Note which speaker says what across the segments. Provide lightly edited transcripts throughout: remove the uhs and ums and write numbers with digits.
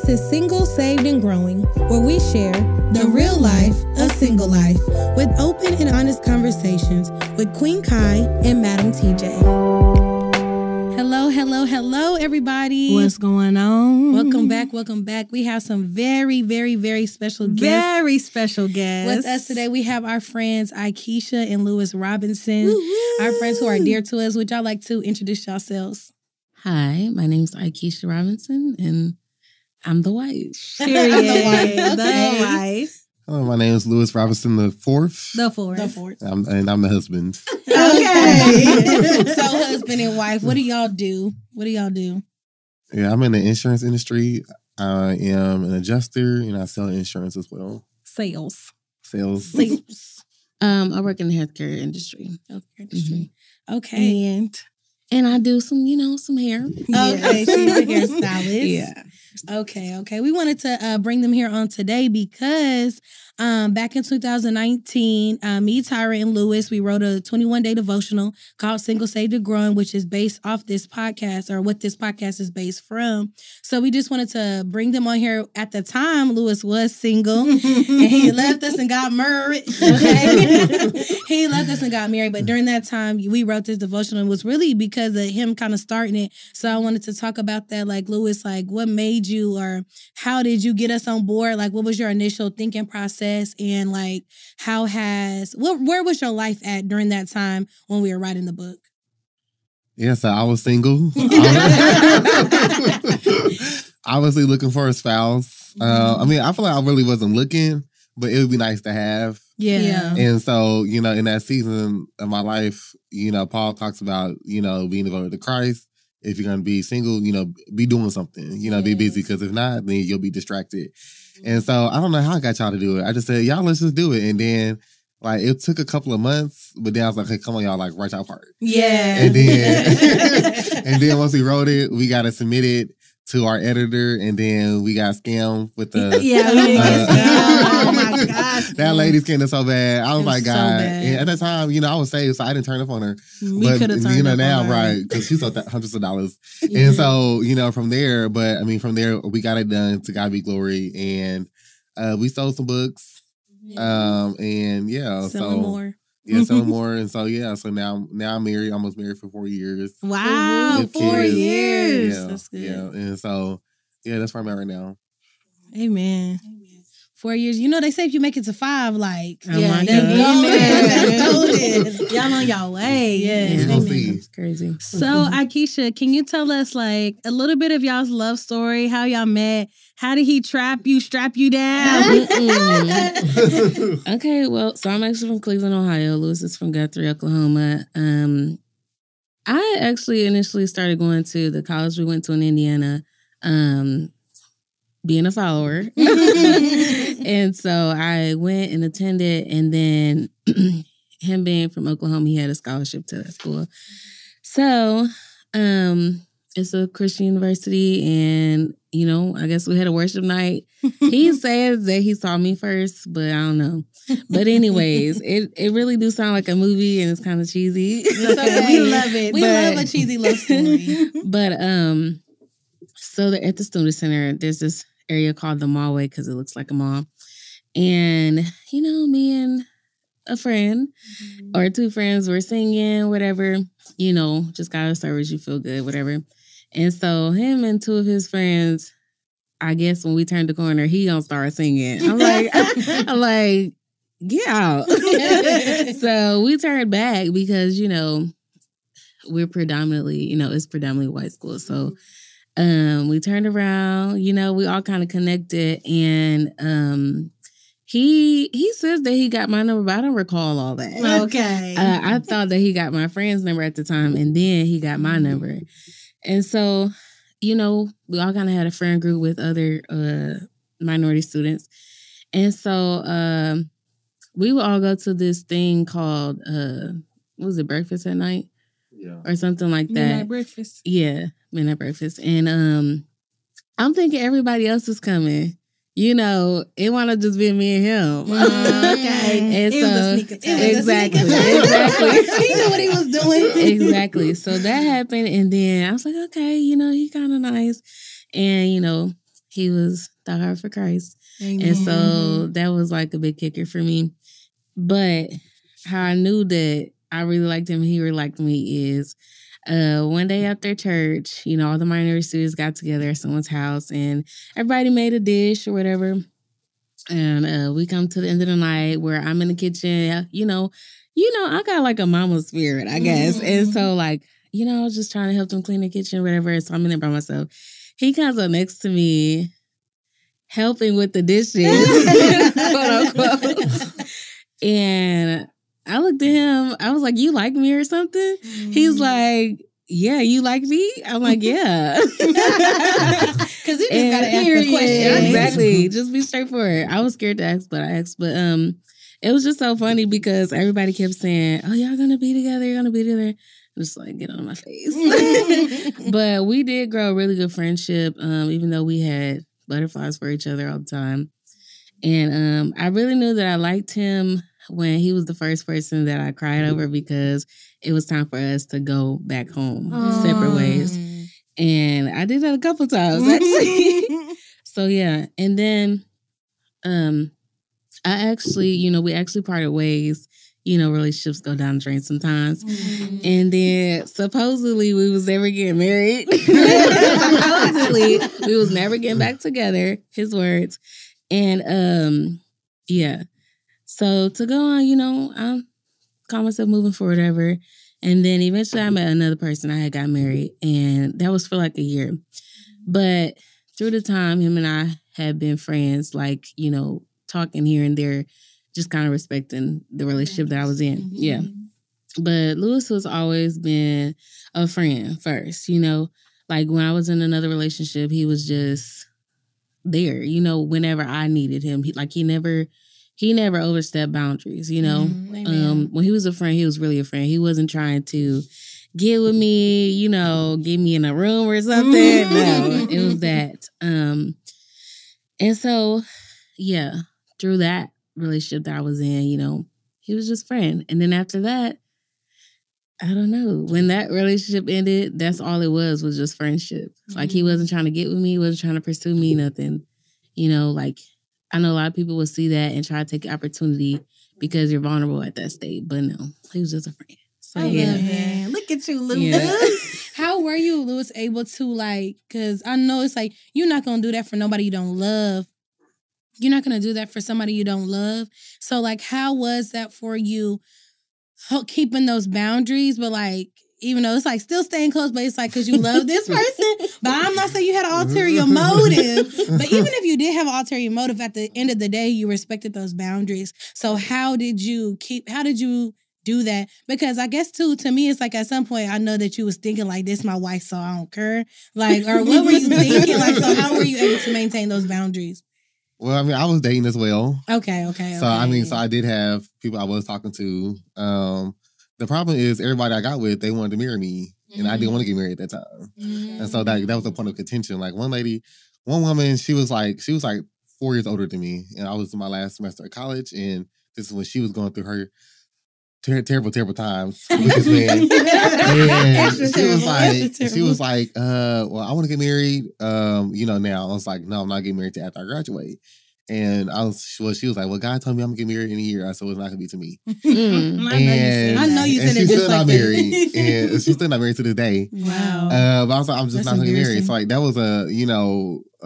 Speaker 1: This is Single, Saved, and Growing, where we share the real life of single life with open and honest conversations with Queen Kai and Madam Tjay. Hello, everybody.
Speaker 2: What's going on?
Speaker 1: Welcome back. We have some very, very, very special guests.
Speaker 2: Very special guests.
Speaker 1: With us today, we have our friends Ikesha and Lewis Robinson.
Speaker 2: Woo-hoo.
Speaker 1: Our friends who are dear to us. Would y'all like to introduce yourselves?
Speaker 3: Hi, my name's Ikesha Robinson, and I'm the wife.
Speaker 2: Period.
Speaker 1: The
Speaker 2: The wife.
Speaker 4: Hello, my name is Lewis Robinson the fourth.
Speaker 2: The fourth.
Speaker 4: And I'm the husband.
Speaker 1: Okay. So husband and wife, what do y'all do?
Speaker 4: Yeah, I'm in the insurance industry. I am an adjuster, and I sell insurance as well.
Speaker 2: Sales.
Speaker 3: I work in the healthcare industry.
Speaker 1: Mm-hmm. Okay.
Speaker 3: And I do some hair.
Speaker 1: Okay, she's a hairstylist.
Speaker 3: Yeah.
Speaker 1: Okay. We wanted to bring them here on today because back in 2019, me, Tyra, and Lewis, we wrote a 21-day devotional called Single, Saved, and Growing, which is based off this podcast, or what this podcast is based from. So we just wanted to bring them on here. At the time, Lewis was single, and he left us and got married. Okay, he left us and got married. But during that time, we wrote this devotional, and it was really because of him kind of starting it. So I wanted to talk about that, like Lewis, like what made you, or how did you get us on board? Like, what was your initial thinking process, and like where was your life at during that time when we were writing the book?
Speaker 4: Yeah, so I was single. Obviously looking for a spouse. I mean, I feel like I really wasn't looking, but it would be nice to have.
Speaker 1: Yeah.
Speaker 4: And so, in that season of my life, Paul talks about, being devoted to Christ. If you're going to be single, be doing something, be busy, because if not, then you'll be distracted. And so I don't know how I got y'all to do it. I just said, y'all, let's just do it. And then it took a couple of months, but then I was like, hey, come on, y'all, write y'all part.
Speaker 1: Yeah.
Speaker 4: And then once we wrote it, we got it submitted to our editor, and then we got scammed with the...
Speaker 1: Yeah, we did get scammed. Oh, my gosh.
Speaker 4: That lady's getting so bad. I was like, God.
Speaker 1: So
Speaker 4: and at that time, I was saved, so I didn't turn up on her.
Speaker 1: We could have turned up
Speaker 4: now,
Speaker 1: on her.
Speaker 4: right, because she sold hundreds of dollars.
Speaker 1: Yeah.
Speaker 4: And so, from there, we got it done, to God be glory, and we sold some books. And yeah.
Speaker 1: Selling more.
Speaker 4: Yeah, selling more. And so, so now I'm married, almost married for 4 years.
Speaker 1: Wow,
Speaker 4: With
Speaker 1: 4
Speaker 4: kids.
Speaker 1: years.
Speaker 4: Yeah,
Speaker 1: That's good.
Speaker 4: Yeah, and so, that's where I'm at right now.
Speaker 1: Amen. 4 years. They say if you make it to 5,
Speaker 3: Oh my
Speaker 1: that's
Speaker 3: God.
Speaker 1: golden. Y'all on y'all way.
Speaker 4: Yeah, we'll see.
Speaker 3: It's crazy.
Speaker 2: So, Ikesha, can you tell us a little bit of y'all's love story? How y'all met? How did he strap you down?
Speaker 3: Okay, well, so I'm actually from Cleveland, Ohio. Lewis is from Guthrie, Oklahoma. I actually initially started going to the college we went to in Indiana, being a follower. And so I went and attended, and then him being from Oklahoma, he had a scholarship to that school. So it's a Christian university, and, I guess we had a worship night. He says that he saw me first, but I don't know. But anyways, it really do sound like a movie, and it's kind of cheesy.
Speaker 1: Okay. We love it. We love a cheesy love story.
Speaker 3: But so at the student center, there's this area called the Mallway, because it looks like a mall. And, me and a friend or two friends were singing, whatever, just got a service, you feel good, whatever. And so him and two of his friends, I guess when we turned the corner, he gonna start singing. I'm like, get out. So we turned back because, we're predominantly, it's predominantly white school. So we turned around, we all kind of connected, and he says that he got my number, but I don't recall all that.
Speaker 1: Okay.
Speaker 3: I thought that he got my friend's number at the time, and then he got my number. And so, we all kind of had a friend group with other minority students. And so we would all go to this thing called, what was it, breakfast at night? Yeah. Or something like that.
Speaker 2: Midnight breakfast.
Speaker 3: Yeah, midnight breakfast. And I'm thinking everybody else is coming. It want to just be me and him.
Speaker 1: Okay.
Speaker 3: And
Speaker 1: it
Speaker 3: so,
Speaker 1: was a sneak attack.
Speaker 3: Exactly.
Speaker 1: He knew what he was doing.
Speaker 3: Exactly. So that happened, and then I was like, okay, he kind of nice. And, he was the heart for Christ.
Speaker 1: Amen.
Speaker 3: And so that was like a big kicker for me. But how I knew that I really liked him and he really liked me is one day after church, you know, all the minority students got together at someone's house and everybody made a dish or whatever. And we come to the end of the night where I'm in the kitchen, you know, I got like a mama spirit, I guess. And so like, you know, I was just trying to help them clean the kitchen or whatever. So I'm in there by myself. He comes up next to me, helping with the dishes, quote unquote. And I looked at him. I was like, "You like me or something?" He's like, "Yeah, you like me?" I'm like, "Yeah."
Speaker 1: Because you just gotta ask the question.
Speaker 3: Exactly. Just be straightforward. I was scared to ask, but I asked. But it was just so funny because everybody kept saying, "Oh, y'all gonna be together? You're gonna be together." Just like get on my face. But we did grow a really good friendship, even though we had butterflies for each other all the time. And I really knew that I liked him when he was the first person that I cried over because it was time for us to go back home separate ways. And I did that a couple times, actually. So, yeah. And then I actually, you know, we actually parted ways. You know, relationships go down the drain sometimes. And then supposedly we was never getting married. Supposedly we was never getting back together, his words. And yeah. So to go on, you know, I call myself moving forward, whatever. And then eventually I met another person. I had got married and that was for like a year. But through the time, him and I had been friends, like, you know, talking here and there, just kind of respecting the relationship that I was in. Yeah. But Lewis has always been a friend first, you know. Like when I was in another relationship, he was just there, you know, whenever I needed him. He never overstepped boundaries, you know. When he was a friend, he was really a friend. He wasn't trying to get with me, you know, get me in a room or something. No, it was that. And so, yeah, through that relationship that I was in, you know, he was just friend. And then after that, I don't know. When that relationship ended, that's all it was just friendship. Like he wasn't trying to get with me, he wasn't trying to pursue me, nothing. You know, like I know a lot of people will see that and try to take the opportunity because you're vulnerable at that state. But no, he was just a friend. So
Speaker 1: Man, look at you, Lewis.
Speaker 3: Yeah.
Speaker 1: How were you, Lewis, able to like, because I know it's like, you're not going to do that for nobody you don't love. You're not going to do that for somebody you don't love. So like, how was that for you keeping those boundaries, but like, even though it's like still staying close, but it's like because you love this person. But I'm not saying you had an ulterior motive. But even if you did have an ulterior motive, at the end of the day, you respected those boundaries. So how did you do that? Because I guess too, to me, it's like at some point I know that you was thinking like, this my wife, so I don't care. Like, or what were you thinking? Like, so how were you able to maintain those boundaries?
Speaker 4: Well, I mean, I was dating as well.
Speaker 1: Okay.
Speaker 4: So, I mean, so I did have people I was talking to. The problem is everybody I got with, they wanted to marry me. And I didn't want to get married at that time. And so that was a point of contention. Like one woman, she was like 4 years older than me. And I was in my last semester of college. And this is when she was going through her terrible times with this man. And she was like, well, I want to get married, you know, now. I was like, no, I'm not getting married till after I graduate. And she was like, well, God told me I'm going to get married in a year. I said, well, it's not going to be to me.
Speaker 1: I know you said it just like that.
Speaker 4: And she's still not married to this day.
Speaker 1: Wow.
Speaker 4: But I was like, I'm just not going to get married. So like, that was a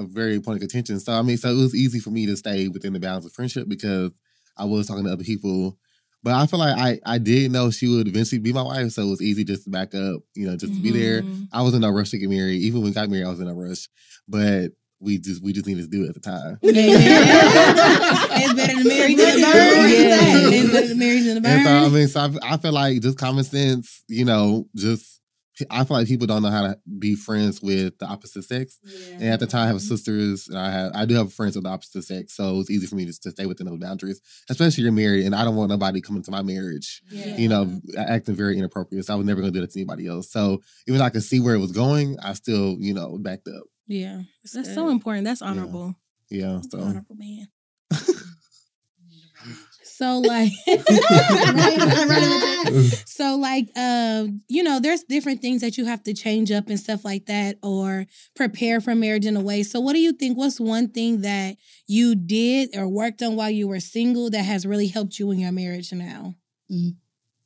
Speaker 4: very point of contention. So I mean, so it was easy for me to stay within the bounds of friendship because I was talking to other people. But I feel like I did know she would eventually be my wife, so it was easy just to back up, you know, just to be there. I was in no rush to get married. Even when we got married, I was in no rush. But we just needed to do it at the time.
Speaker 1: Yeah. It's better to marry than a burn. Yeah. It's better to marry than a burn.
Speaker 4: And so, I mean, so I feel like just common sense, you know, I feel like people don't know how to be friends with the opposite sex. Yeah. And at the time, I have sisters, and I do have friends with the opposite sex, so it was easy for me to stay within those boundaries. Especially you're married, and I don't want nobody coming to my marriage, you know, acting very inappropriate. So I was never going to do that to anybody else. So even though I could see where it was going, I still, you know, backed up.
Speaker 1: Yeah, that's so important. That's honorable.
Speaker 4: Yeah, so
Speaker 1: honorable man. So like, so like, you know, there's different things that you have to change up and stuff like that, or prepare for marriage in a way. So what do you think? What's one thing that you did or worked on while you were single that has really helped you in your marriage now?
Speaker 3: Mm-hmm.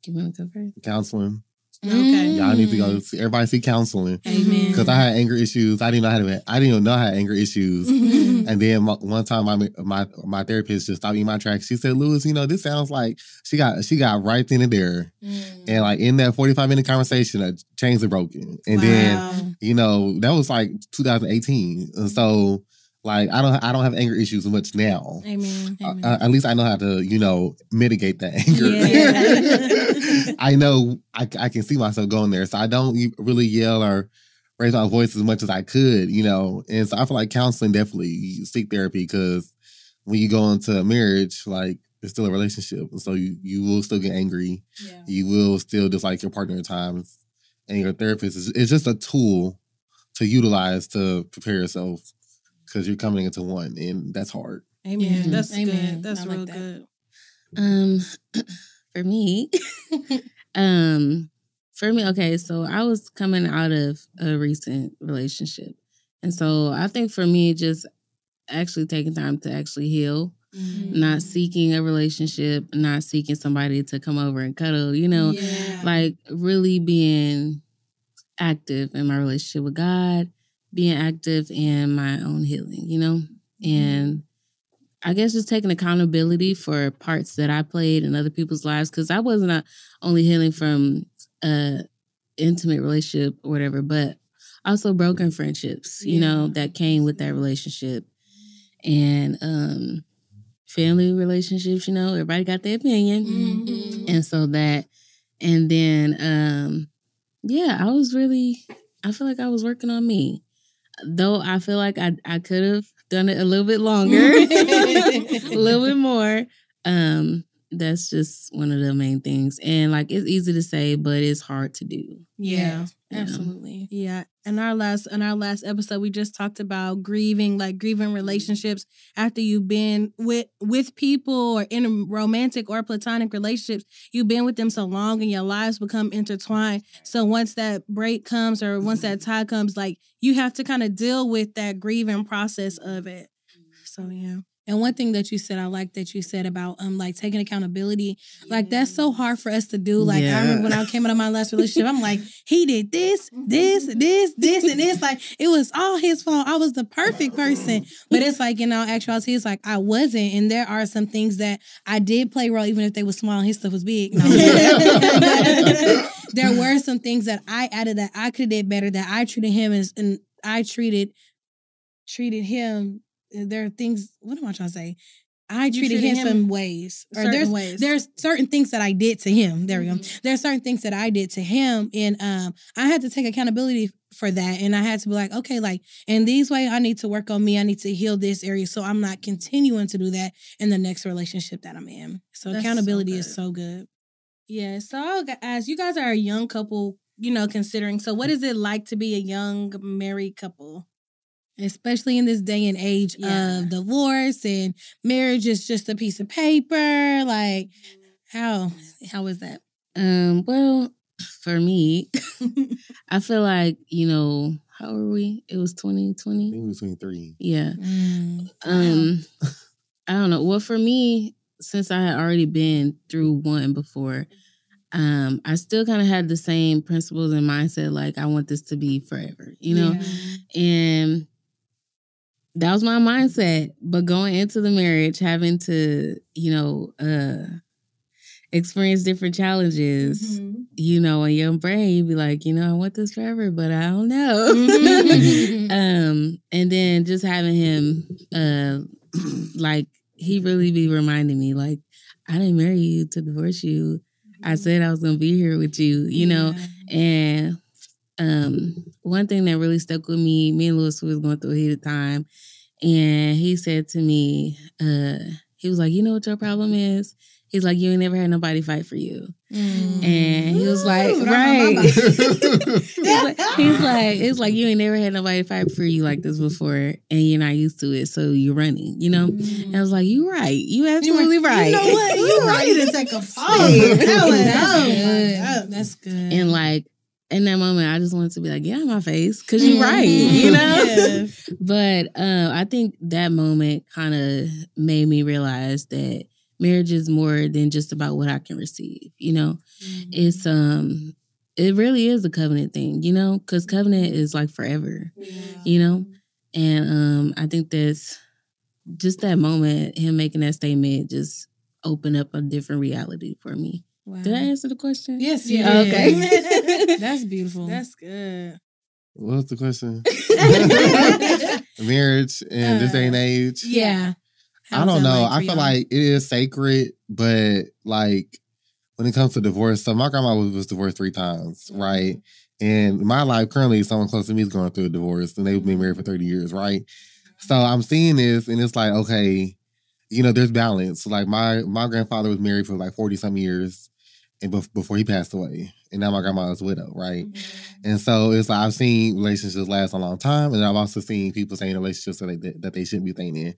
Speaker 3: You want to go first?
Speaker 4: Counseling.
Speaker 1: Okay.
Speaker 4: Y'all need to go see everybody see counseling.
Speaker 1: Amen.
Speaker 4: Because I had anger issues. I didn't even know I had anger issues. And then one time my therapist just stopped me in my tracks. She said, Lewis, you know, this sounds like she got right then and there. And like in that 45-minute conversation, chains are broken. And then, you know, that was like 2018. And so like I don't have anger issues much now.
Speaker 1: Amen.
Speaker 4: At least I know how to, you know, mitigate that anger.
Speaker 1: Yeah.
Speaker 4: I know I can see myself going there, so I don't really yell or raise my voice as much as I could, you know. And so I feel like counseling, definitely you seek therapy, because when you go into a marriage, like it's still a relationship, and so you will still get angry. Yeah. You will still dislike your partner at times, and your therapist is just a tool to utilize to prepare yourself, because you're coming into one, and that's hard.
Speaker 1: Amen. That's
Speaker 2: Amen.
Speaker 1: good. That's real good.
Speaker 3: For me, okay, so I was coming out of a recent relationship. And so I think for me, just actually taking time to actually heal, not seeking a relationship, not seeking somebody to come over and cuddle, you know, like really being active in my relationship with God, being active in my own healing, you know, and I guess just taking accountability for parts that I played in other people's lives, because I wasn't only healing from intimate relationship or whatever, but also broken friendships, you know, that came with that relationship, and family relationships, you know, everybody got their opinion. And so that, and then, I feel like I was working on me, though I feel like I could have done it a little bit longer, a little bit more. That's just one of the main things. And like, it's easy to say, but it's hard to do.
Speaker 1: Yeah, absolutely.
Speaker 2: Yeah. In our last episode, we just talked about grieving relationships after you've been with people or in a romantic or platonic relationships. You've been with them so long and your lives become intertwined. So once that break comes or once that tie comes, like you have to kind of deal with that grieving process of it. So yeah.
Speaker 1: And one thing that you said, I like that you said about like taking accountability. Like that's so hard for us to do. Like I remember when I came out of my last relationship, I'm like, he did this, and this. Like it was all his fault. I was the perfect person. But it's like, in all actuality, it's like I wasn't. And there are some things that I did play role, even if they were small and his stuff was big. No. There were some things that I added that I could have did better, that I treated him as, and I treated him. There are things, what am I trying to say? I treated him some ways. Or there's certain things that I did to him. There we go. There's certain things that I did to him. And I had to take accountability for that. And I had to be like, okay, like in these ways, I need to work on me. I need to heal this area. So I'm not continuing to do that in the next relationship that I'm in. So that's accountability is so good.
Speaker 2: Yeah. So as you guys are a young couple, you know, considering, so what is it like to be a young married couple?
Speaker 1: Especially in this day and age of divorce and marriage is just a piece of paper. Like, how is that?
Speaker 3: Well, for me, I feel like, you know, how were we? It was 2020.
Speaker 4: I think it was 23.
Speaker 3: Yeah. I don't know. Well, for me, since I had already been through one before, I still kind of had the same principles and mindset. Like, I want this to be forever, you know? And that was my mindset. But going into the marriage, having to, you know, experience different challenges, you know, in your brain, you'd be like, you know, I want this forever, but I don't know. And then just having him, like, he really be reminding me, like, I didn't marry you to divorce you. I said I was going to be here with you, you know? And one thing that really stuck with me and Lewis was going through a heated time, and he said to me, he was like, you know what your problem is? He's like, you ain't never had nobody fight for you.
Speaker 1: Mm.
Speaker 3: And he was like, right. It's like you ain't never had nobody fight for you like this before, and you're not used to it, so you're running, you know? And I was like, you right. You absolutely right.
Speaker 2: You know what? You ready to take a fall.
Speaker 1: That's good.
Speaker 3: And like, in that moment, I just wanted to be like, get out of my face, because you're right, you know?
Speaker 2: Yeah.
Speaker 3: But I think that moment kind of made me realize that marriage is more than just about what I can receive, you know? It's it really is a covenant thing, you know? Because covenant is like forever, you know? And I think that's just that moment, him making that statement just opened up a different reality for me.
Speaker 1: Wow.
Speaker 3: Did I answer the question?
Speaker 2: Yes,
Speaker 1: you
Speaker 2: yeah.
Speaker 1: did.
Speaker 2: Okay.
Speaker 1: That's beautiful.
Speaker 2: That's good.
Speaker 4: What was the question? Marriage in this day and age?
Speaker 1: Yeah.
Speaker 4: I don't know. I feel like it is sacred, but like when it comes to divorce, so my grandma was divorced 3 times, right? And in my life, currently, someone close to me is going through a divorce, and they've been married for 30 years, right? So I'm seeing this, and it's like, okay, you know, there's balance. Like my grandfather was married for like 40-some years, and before he passed away, and now my grandma is widow, right? And so it's like I've seen relationships last a long time, and I've also seen people stay in relationships that they shouldn't be staying in.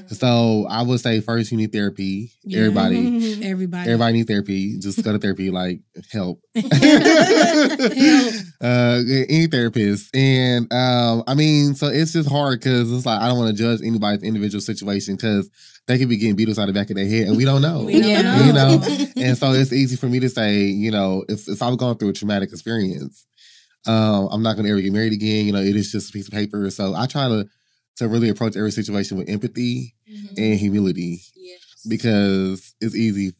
Speaker 4: So I would say first you need therapy.
Speaker 1: Yeah.
Speaker 4: Everybody needs therapy. Just go to therapy, like help. Any therapist. And I mean, so it's just hard because it's like I don't want to judge anybody's individual situation because they could be getting beat upside the back of their head, and we don't know.
Speaker 1: We don't know.
Speaker 4: You know? And so it's easy for me to say, you know, if I was going through a traumatic experience, I'm not going to ever get married again. You know, it is just a piece of paper. So I try to really approach every situation with empathy and humility because it's easy.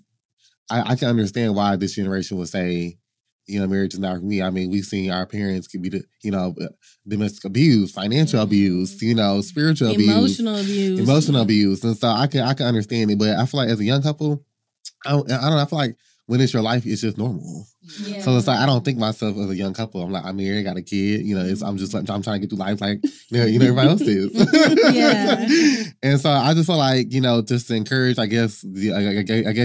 Speaker 4: I can understand why this generation would say, you know, marriage is not for me. I mean, we've seen our parents can be, you know, domestic abuse, financial abuse, you know, spiritual
Speaker 1: emotional
Speaker 4: abuse. And so I can understand it. But I feel like as a young couple, I don't know, I feel like when it's your life, it's just normal.
Speaker 2: Yeah.
Speaker 4: So it's like, I don't think myself as a young couple. I'm like, I'm married, got a kid, you know, I'm just like, I'm trying to get through life like, you know, everybody else is.
Speaker 2: Yeah.
Speaker 4: And so I just feel like, you know, just to encourage, I guess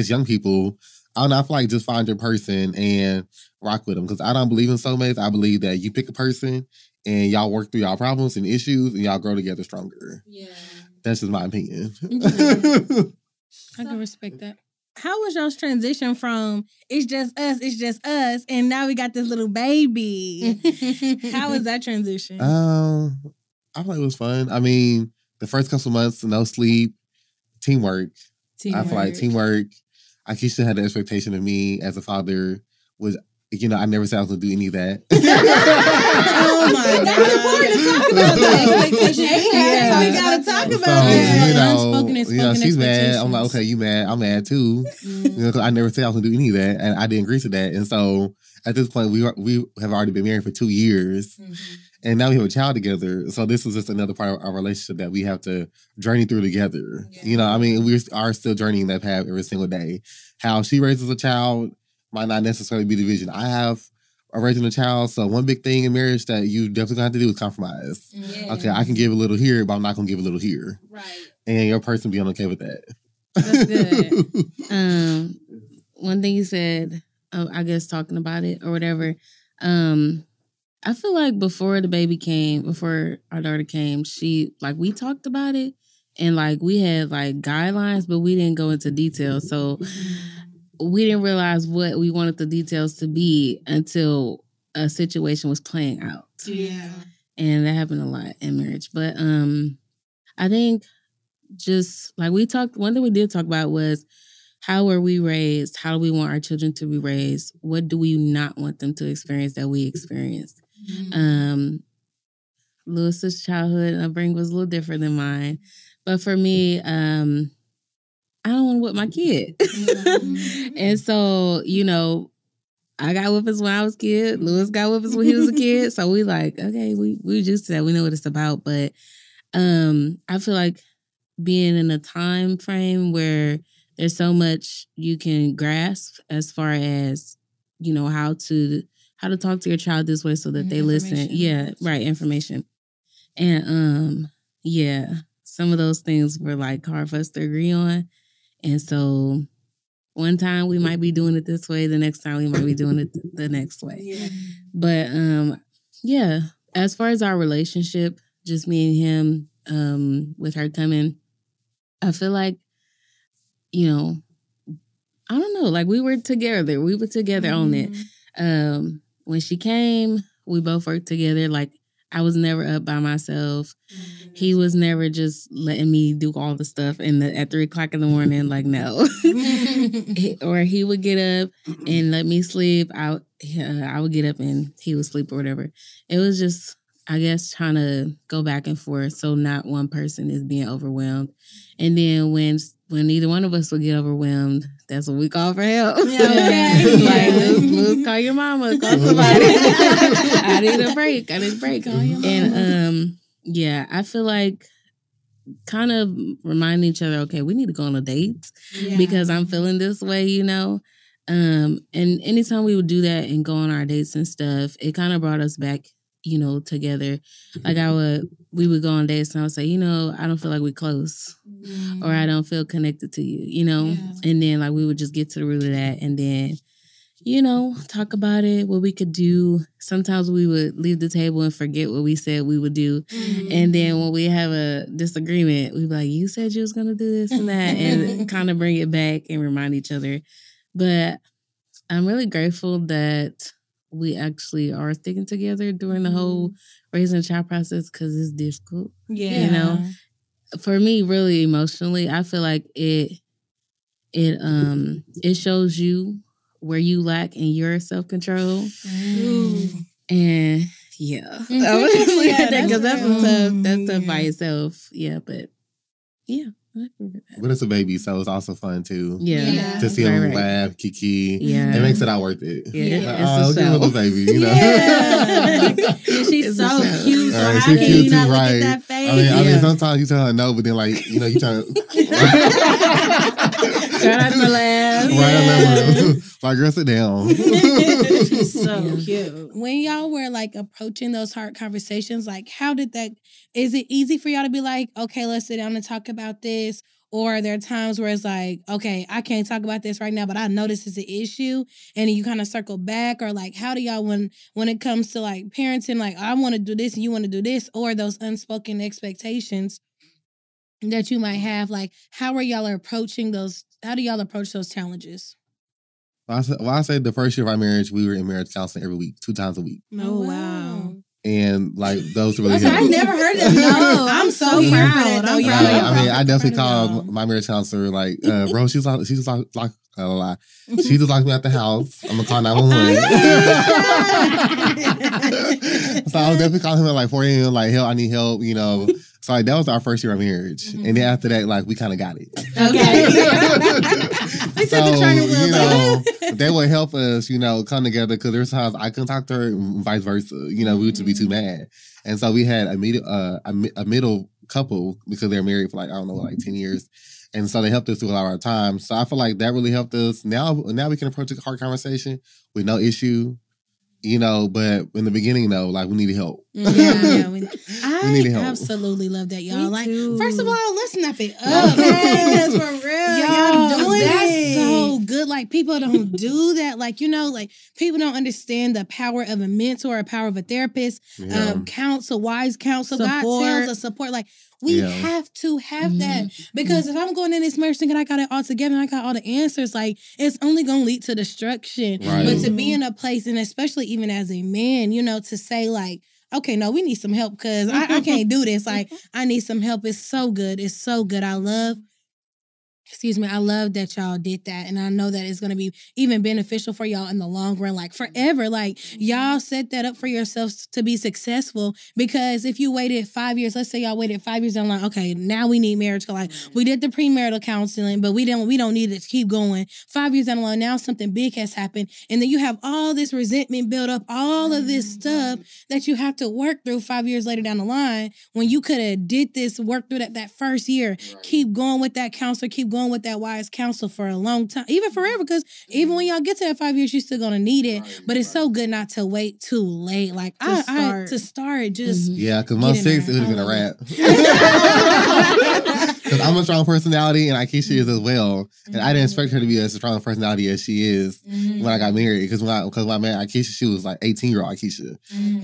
Speaker 4: young people, I don't know, I feel like just find your person and rock with them. Because I don't believe in soulmates. I believe that you pick a person and y'all work through y'all problems and issues and y'all grow together stronger.
Speaker 2: Yeah.
Speaker 4: That's just my opinion.
Speaker 1: I can respect that.
Speaker 2: How was y'all's transition from it's just us, and now we got this little baby? How was that transition?
Speaker 4: I feel like it was fun. I mean, the first couple months, no sleep, teamwork. I feel like teamwork. Akeisha had the expectation of me as a father, which, you know, I never said I was going to do any of that.
Speaker 2: Oh my God. That's important to talk about that expectation. Yeah. We got to talk about that.
Speaker 4: You know, she's mad. I'm like, okay, you mad. I'm mad too. You know, 'cause I never said I was going to do any of that, and I didn't agree to that. And so at this point, we have already been married for 2 years. And now we have a child together. So this is just another part of our relationship that we have to journey through together. Yeah. You know, I mean, we are still journeying that path every single day. How she raises a child might not necessarily be the vision I have of raising a child. So one big thing in marriage that you definitely gonna have to do is compromise. Yeah. Okay, I can give a little here, but I'm not gonna give a little here. Right. And your person being okay with that.
Speaker 2: That's good.
Speaker 3: One thing you said, I guess talking about it or whatever, I feel like before our daughter came, we talked about it and like we had like guidelines, but we didn't go into detail. So we didn't realize what we wanted the details to be until a situation was playing out.
Speaker 2: Yeah.
Speaker 3: And that happened a lot in marriage. But I think just like one thing we did talk about was how were we raised? How do we want our children to be raised? What do we not want them to experience that we experienced? Lewis's childhood and upbringing was a little different than mine. But for me, I don't want to whip my kid. And so, you know, I got whippings when I was a kid. Lewis got whippings when he was a kid. So we like, okay, we used to that. We know what it's about. But I feel like being in a time frame where there's so much you can grasp as far as, you know, how to talk to your child this way so that they listen. Yeah, right, information. And some of those things were like hard for us to agree on. And so one time we might be doing it this way, the next time we might be doing it the next way.
Speaker 2: Yeah.
Speaker 3: But yeah, as far as our relationship, just me and him, with her coming, I feel like, you know, I don't know, like we were together. We were together on it. When she came, we both worked together. Like, I was never up by myself. He was never just letting me do all the stuff at 3 o'clock in the morning. Like, no. Or he would get up and let me sleep. I would get up and he would sleep or whatever. It was just, I guess, trying to go back and forth so not one person is being overwhelmed. And then when neither one of us would get overwhelmed, that's when we call for help.
Speaker 2: Yeah, okay.
Speaker 3: Like, let's call your mama, call somebody. I need a break. Call your mama. And yeah, I feel like kind of reminding each other, okay, we need to go on a date because I'm feeling this way, you know. And anytime we would do that and go on our dates and stuff, it kind of brought us back, you know, together. Like we would go on dates and I would say, you know, I don't feel like we're close or I don't feel connected to you, you know? Yeah. And then like we would just get to the root of that and then, you know, talk about it, what we could do. Sometimes we would leave the table and forget what we said we would do. And then when we have a disagreement, we'd be like, you said you was going to do this and that, and kind of bring it back and remind each other. But I'm really grateful that we actually are sticking together during the whole raising a child process because it's difficult. Yeah. You know, for me, really emotionally, I feel like it shows you where you lack in your self-control. And yeah. Because that's tough by itself. Yeah, but yeah.
Speaker 4: But it's a baby, so it's also fun too.
Speaker 3: Yeah.
Speaker 4: To see him laugh, kiki.
Speaker 3: Yeah.
Speaker 4: It makes it all worth it.
Speaker 3: Yeah.
Speaker 4: Like, oh, look at little baby, you know.
Speaker 2: Yeah. And she's so cute. So how can you not look at that face?
Speaker 4: I mean, sometimes you tell her no, but then like, you know, you try to
Speaker 3: try not to laugh.
Speaker 4: Like, girl, sit down.
Speaker 2: She's so cute.
Speaker 1: When y'all were like approaching those hard conversations, like is it easy for y'all to be like, okay, let's sit down and talk about this? Or are there times where it's like, okay, I can't talk about this right now, but I know this is an issue, and you kind of circle back? Or like, how do y'all, when it comes to like parenting, like I want to do this and you want to do this, or those unspoken expectations that you might have, like how are y'all approaching those? How do y'all approach those challenges?
Speaker 4: Well, I say the first year of our marriage, we were in marriage counseling every week, 2 times a week.
Speaker 2: Oh, wow.
Speaker 4: And like those really helped.
Speaker 2: I never heard that. No, I'm so proud.
Speaker 4: I mean, I definitely called my marriage counselor like, bro, she just locked me out the house. I'm gonna call 911. So I was definitely calling him at like 4 a.m. like, help, I need help, you know. So like that was our first year of marriage. And then after that, like we kind of got it.
Speaker 2: Okay.
Speaker 4: So, you know, they would help us, you know, come together because there's times I couldn't talk to her and vice versa. You know, we would just be too mad. And so we had a middle couple because they're married for like, I don't know, like 10 years. And so they helped us through a lot of our time. So I feel like that really helped us. Now we can approach a hard conversation with no issue. You know, but in the beginning, though, like we needed help.
Speaker 1: Yeah, we
Speaker 4: needed help.
Speaker 1: Absolutely love that, y'all.
Speaker 2: Me too.
Speaker 1: First of all, let's snap it up.
Speaker 2: Yes, for real.
Speaker 1: Y'all doing that's
Speaker 2: it.
Speaker 1: So good. Like people don't do that. Like, you know, like people don't understand the power of a mentor, the power of a therapist, counsel, wise counsel, God tells us support. Like we have to have that because if I'm going in this marriage thinking I got it all together and I got all the answers, like it's only going to lead to destruction. Right. But to be in a place, and especially even as a man, you know, to say like, okay, no, we need some help because I can't do this. Like I need some help. It's so good. It's so good. I love that y'all did that. And I know that it's going to be even beneficial for y'all in the long run, like forever. Like y'all set that up for yourselves to be successful because if you waited 5 years, let's say y'all waited 5 years and like, okay, now we need marriage. Like we did the premarital counseling, but we don't need it to keep going. 5 years down the line, now something big has happened. And then you have all this resentment built up, all of this stuff that you have to work through 5 years later down the line when you could have did this, work through that first year, keep going with that counselor, keep going with that wise counsel for a long time, even forever, because even when y'all get to that 5 years, you're still gonna need it. But it's so good not to wait too late. Like to start just
Speaker 4: because month 6 it would have been a wrap. Because I'm a strong personality and Akeisha is as well. And I didn't expect her to be as strong a personality as she is when I got married. Because when I met Akeisha, she was like 18-year-old Akeisha.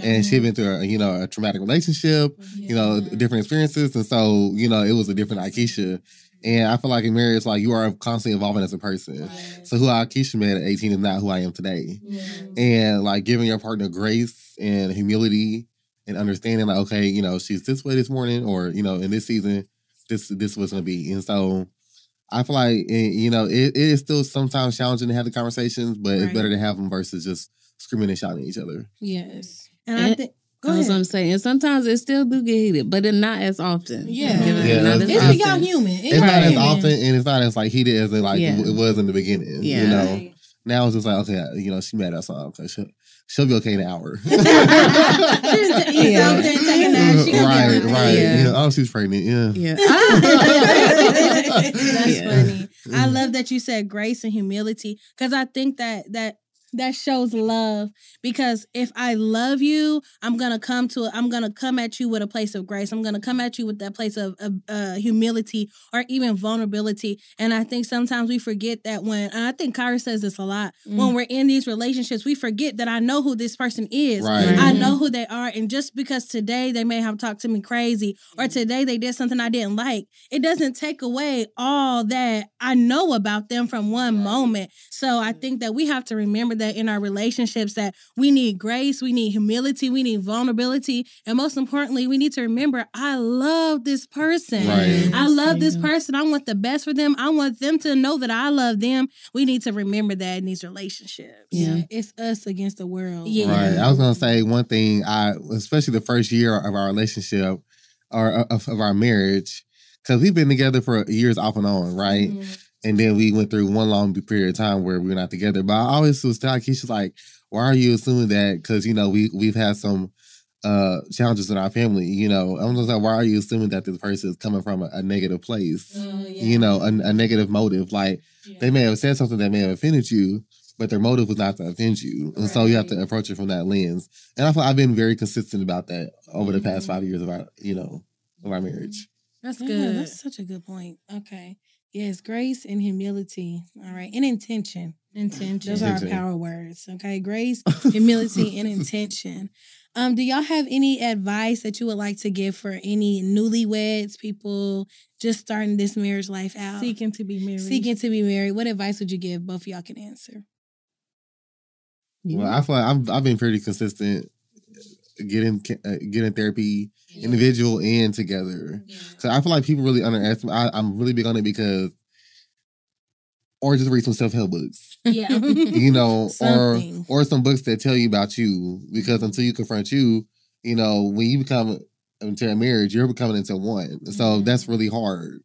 Speaker 4: And she had been through a traumatic relationship, different experiences. And so, it was a different Akeisha. And I feel like in marriage, like you are constantly evolving as a person. Right. So who Akeisha met at 18 is not who I am today. And like giving your partner grace and humility and understanding like, okay, she's this way this morning or, in this season, this was going to be. And so I feel like, it is still sometimes challenging to have the conversations, but it's better to have them versus just screaming and shouting at each other.
Speaker 1: Yes.
Speaker 2: And I think...
Speaker 3: That's what I'm saying. And sometimes it still do get heated, but not as often.
Speaker 1: It's y'all human.
Speaker 4: It's not as often, and it's not as like heated as it was in the beginning. Now it's just like, okay, she mad at us. Okay, she'll be okay in an hour.
Speaker 2: She's eat something, take a nap. She gonna be
Speaker 4: right. Yeah. She's pregnant. Yeah.
Speaker 2: That's funny. I love that you said grace and humility because I think that shows love, because if I love you, I'm gonna come at you with a place of grace. I'm gonna come at you with that place of humility or even vulnerability. And I think sometimes we forget that and I think Kyra says this a lot, when we're in these relationships, we forget that I know who this person is.
Speaker 4: Right.
Speaker 2: I know who they are. And just because today they may have talked to me crazy or today they did something I didn't like, it doesn't take away all that I know about them from one moment. So I think that we have to remember that in our relationships, that we need grace, we need humility, we need vulnerability, and most importantly, we need to remember, I love this person.
Speaker 4: Right.
Speaker 2: I love this person. I want the best for them. I want them to know that I love them. We need to remember that in these relationships.
Speaker 1: Yeah, it's us against the world.
Speaker 2: Yeah.
Speaker 4: Right. I was gonna say one thing. Especially the first year of our relationship or of our marriage, because we've been together for years off and on, right? And then we went through one long period of time where we were not together. But I always was telling Keisha, like, why are you assuming that? Because, we've had some challenges in our family. I'm just like, why are you assuming that this person is coming from a negative place? A negative motive. Like, they may have said something that may have offended you, but their motive was not to offend you. And so you have to approach it from that lens. And I feel like I've been very consistent about that over the past 5 years of our marriage.
Speaker 2: That's good.
Speaker 1: Yeah, that's such a good point. Okay. Yes, grace and humility. All right. And intention. Those are our power words. Okay. Grace, humility, and intention. Do y'all have any advice that you would like to give for any newlyweds, people just starting this marriage life out?
Speaker 2: Seeking to be married.
Speaker 1: What advice would you give? Both of y'all can answer.
Speaker 4: Well, I feel like I've been pretty consistent getting therapy, individual and together. So I feel like people really underestimate. I'm really big on it because, or just read some self-help books.
Speaker 2: Yeah.
Speaker 4: Or some books that tell you about you. Because until you confront you, when you become into a marriage, you're becoming into one. So that's really hard.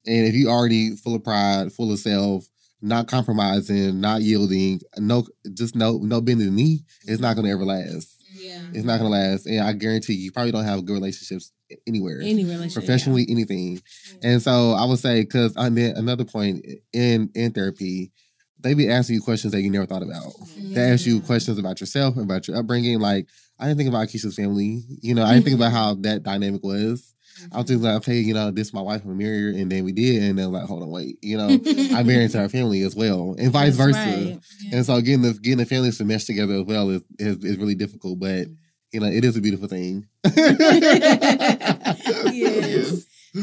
Speaker 4: And if you already full of pride, full of self, not compromising, not yielding, no bending the knee, it's not going to ever last. Yeah. It's not going to last. And I guarantee you probably don't have good relationships anywhere.
Speaker 1: Any relationship.
Speaker 4: Professionally, anything. Yeah. And so I would say, because another point in therapy, they be asking you questions that you never thought about. Yeah. They ask you questions about yourself, about your upbringing. Like, I didn't think about Keisha's family. I didn't think about how that dynamic was. I was thinking like, okay, this is my wife, I'm married, and then we did, and then like, hold on, wait, I'm married to our family as well, and vice versa. Right. Yeah. And so getting the families to mesh together as well is really difficult, but it is a beautiful thing.
Speaker 1: Yes,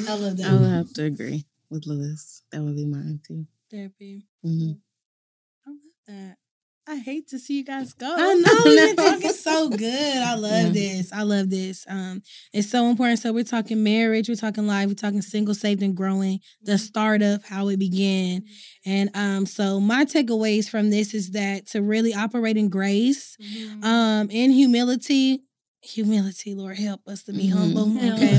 Speaker 1: I love that.
Speaker 3: I would have to agree with Lewis. That would be mine too.
Speaker 2: Therapy.
Speaker 3: Mm-hmm.
Speaker 2: I love that. I hate to see you guys go.
Speaker 1: I know, you're talking so good. I love this. I love this. It's so important. So we're talking marriage, we're talking life, we're talking single, saved, and growing, the startup, how it began. And so my takeaways from this is that to really operate in grace, in humility, Lord, help us to be humble. Okay.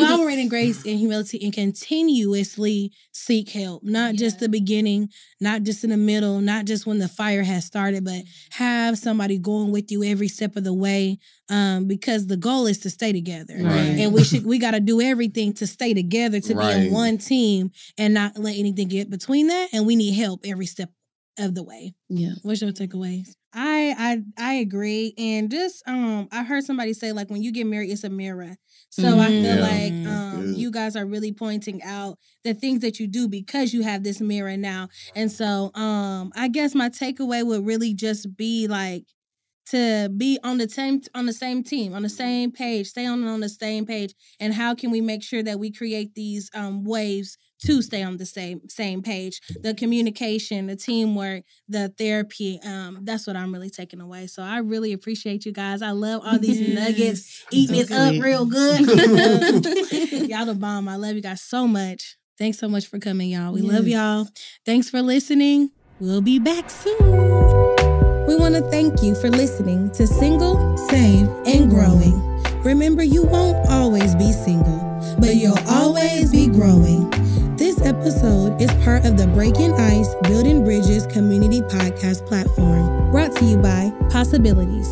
Speaker 1: Operate in grace and humility and continuously seek help. Not just the beginning, not just in the middle, not just when the fire has started, but have somebody going with you every step of the way. Because the goal is to stay together. Right. And we got to do everything to stay together, to be on one team and not let anything get between that. And we need help every step of the way.
Speaker 3: Yeah.
Speaker 1: What's your takeaways?
Speaker 2: I agree, and just I heard somebody say like when you get married, it's a mirror. So I feel like you guys are really pointing out the things that you do because you have this mirror now, and so I guess my takeaway would really just be like to be on the same team, on the same page, stay on the same page, and how can we make sure that we create these waves to stay on the same page? The communication, the teamwork, the therapy. That's what I'm really taking away. So I really appreciate you guys. I love all these nuggets, eating it up real good. Y'all the bomb. I love you guys so much.
Speaker 1: Thanks so much for coming, y'all. We love y'all. Thanks for listening. We'll be back soon. We want to thank you for listening to Single, Saved, and Growing. Remember, you won't always be single, but you'll always be growing. This episode is part of the Breaking Ice, Building Bridges community podcast platform, brought to you by Possibilities.